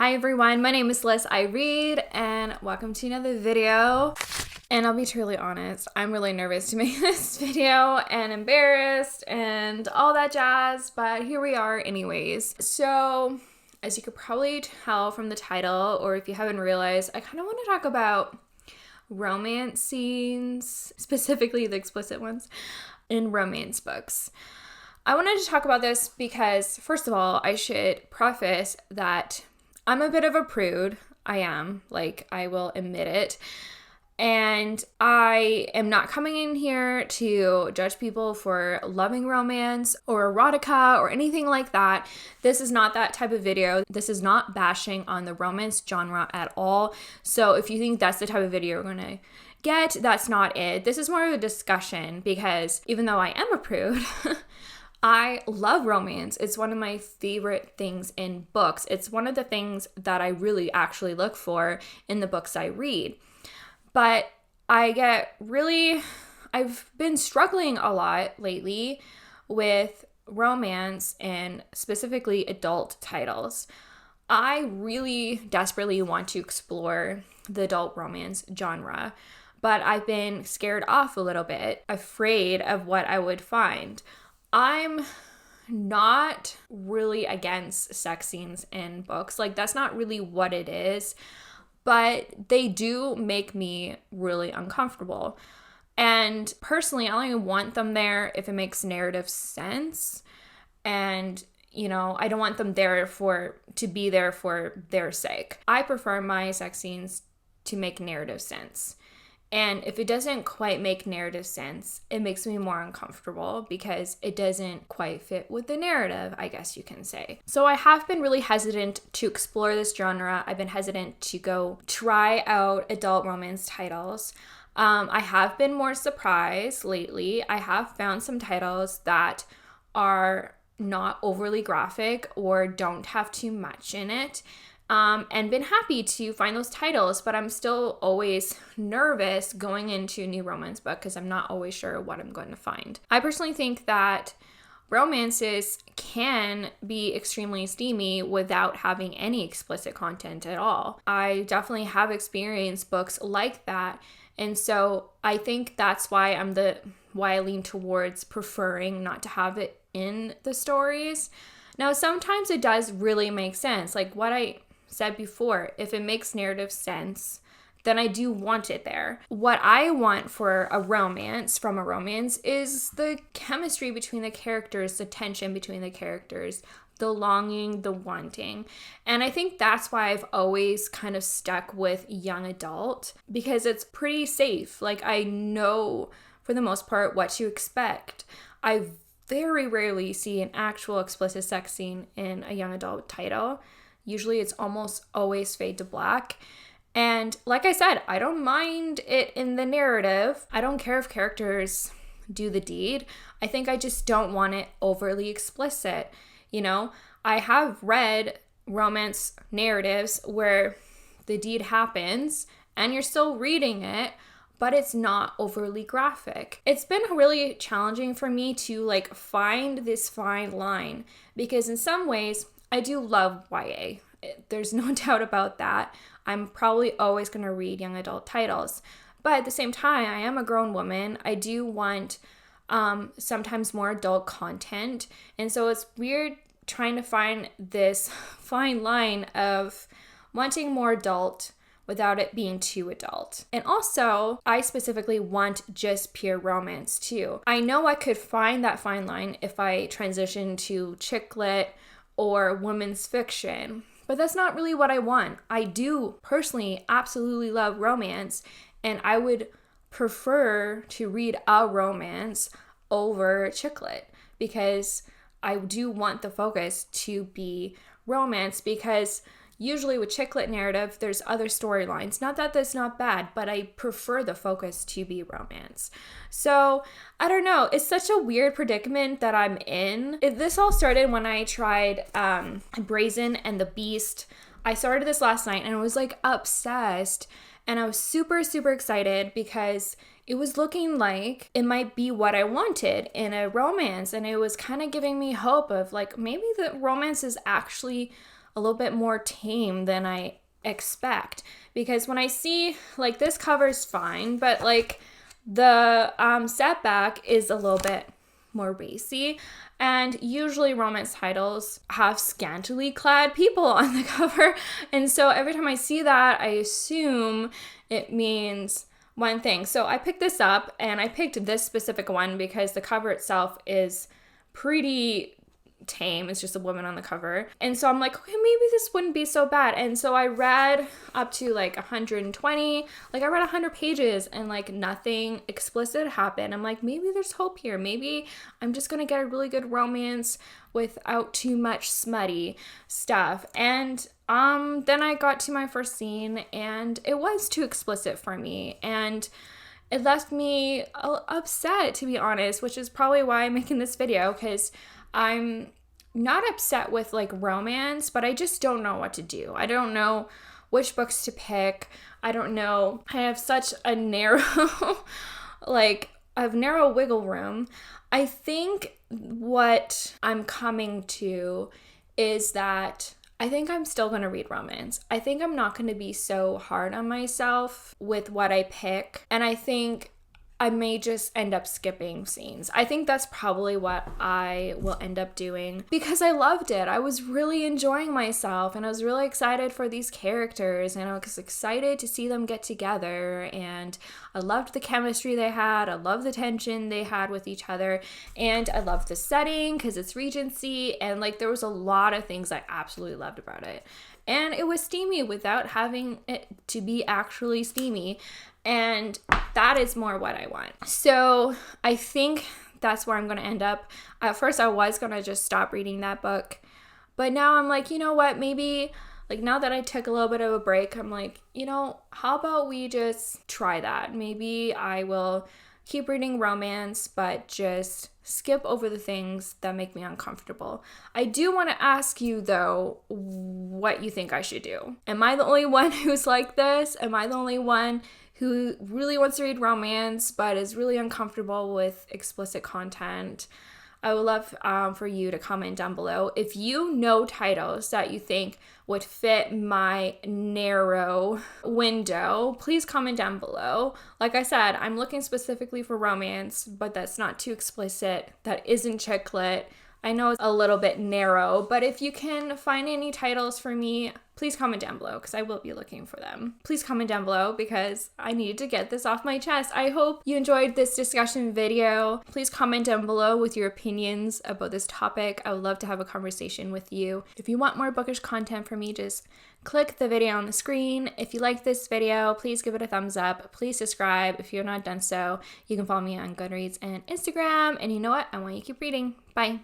Hi everyone, my name is Liz I Read and welcome to another video. And I'll be truly honest, I'm really nervous to make this video and embarrassed and all that jazz, but here we are anyways. So, as you could probably tell from the title, or if you haven't realized, I kind of want to talk about romance scenes, specifically the explicit ones, in romance books. I wanted to talk about this because, first of all, I should preface that I'm a bit of a prude. I am, I will admit it. And I am not coming in here to judge people for loving romance or erotica or anything like that. This is not that type of video. This is not bashing on the romance genre at all. So if you think that's the type of video you're going to get, that's not it. This is more of a discussion because even though I am a prude, I love romance. It's one of my favorite things in books. It's one of the things that I really actually look for in the books I read. But I've been struggling a lot lately with romance and specifically adult titles. I really desperately want to explore the adult romance genre, but I've been scared off a little bit, afraid of what I would find. I'm not really against sex scenes in books. That's not really what it is, but they do make me really uncomfortable. And personally, I only want them there if it makes narrative sense. And, I don't want them there to be there for their sake. I prefer my sex scenes to make narrative sense. And if it doesn't quite make narrative sense, it makes me more uncomfortable because it doesn't quite fit with the narrative, I guess you can say. So I have been really hesitant to explore this genre. I've been hesitant to go try out adult romance titles. I have been more surprised lately. I have found some titles that are not overly graphic or don't have too much in it. And been happy to find those titles, but I'm still always nervous going into a new romance book because I'm not always sure what I'm going to find. I personally think that romances can be extremely steamy without having any explicit content at all. I definitely have experienced books like that, and so I think that's why I lean towards preferring not to have it in the stories. Now, sometimes it does really make sense, like what I said before. If it makes narrative sense, then I do want it there. What I want from a romance is the chemistry between the characters, the tension between the characters, the longing, the wanting. And I think that's why I've always kind of stuck with young adult, because it's pretty safe. I know for the most part what to expect. I very rarely see an actual explicit sex scene in a young adult title. Usually it's almost always fade to black. And like I said, I don't mind it in the narrative. I don't care if characters do the deed. I think I just don't want it overly explicit. I have read romance narratives where the deed happens and you're still reading it, but it's not overly graphic. It's been really challenging for me to find this fine line, because in some ways I do love YA. There's no doubt about that. I'm probably always going to read young adult titles. But at the same time, I am a grown woman. I do want sometimes more adult content. And so it's weird trying to find this fine line of wanting more adult without it being too adult. And also, I specifically want just pure romance too. I know I could find that fine line if I transition to chick lit or women's fiction, but that's not really what I want. I do personally absolutely love romance, and I would prefer to read a romance over chick lit, because I do want the focus to be romance, because usually with chick lit narrative, there's other storylines. Not that that's not bad, but I prefer the focus to be romance. So, I don't know. It's such a weird predicament that I'm in. This all started when I tried Brazen and the Beast. I started this last night and I was obsessed. And I was super, super excited because it was looking like it might be what I wanted in a romance. And it was kind of giving me hope of maybe the romance is actually a little bit more tame than I expect. Because when I see, like, this cover's fine, but like the setback is a little bit more racy, and usually romance titles have scantily clad people on the cover, and so every time I see that, I assume it means one thing. So I picked this up, and I picked this specific one because the cover itself is pretty tame. It's just a woman on the cover. And so I'm like, okay, maybe this wouldn't be so bad. And so I read up to like 120, like I read 100 pages and like nothing explicit happened. I'm like, maybe there's hope here. Maybe I'm just going to get a really good romance without too much smutty stuff. And then I got to my first scene and it was too explicit for me. And it left me upset, to be honest, which is probably why I'm making this video, because I'm not upset with like romance, but I just don't know what to do. I don't know which books to pick. I don't know. I have such a narrow, like, I have narrow wiggle room. I think what I'm coming to is that I think I'm still going to read romance. I think I'm not going to be so hard on myself with what I pick. And I think I may just end up skipping scenes. I think that's probably what I will end up doing because I loved it. I was really enjoying myself and I was really excited for these characters and I was excited to see them get together, and I loved the chemistry they had. I loved the tension they had with each other, and I loved the setting because it's Regency, and like there was a lot of things I absolutely loved about it. And it was steamy without having it to be actually steamy. And that is more what I want. So I think that's where I'm going to end up. At first, I was going to just stop reading that book. But now I'm like, you know what? Maybe, like, now that I took a little bit of a break, I'm like, you know, how about we just try that? Maybe I will keep reading romance, but just skip over the things that make me uncomfortable. I do want to ask you, though, what you think I should do. Am I the only one who's like this? Am I the only one who really wants to read romance but is really uncomfortable with explicit content? I would love for you to comment down below. If you know titles that you think would fit my narrow window, please comment down below. Like I said, I'm looking specifically for romance, but that's not too explicit. That isn't chick lit. I know it's a little bit narrow, but if you can find any titles for me, please comment down below because I will be looking for them. Please comment down below because I need to get this off my chest. I hope you enjoyed this discussion video. Please comment down below with your opinions about this topic. I would love to have a conversation with you. If you want more bookish content from me, just click the video on the screen. If you like this video, please give it a thumbs up. Please subscribe if you're not done so. You can follow me on Goodreads and Instagram. And you know what? I want you to keep reading. Bye.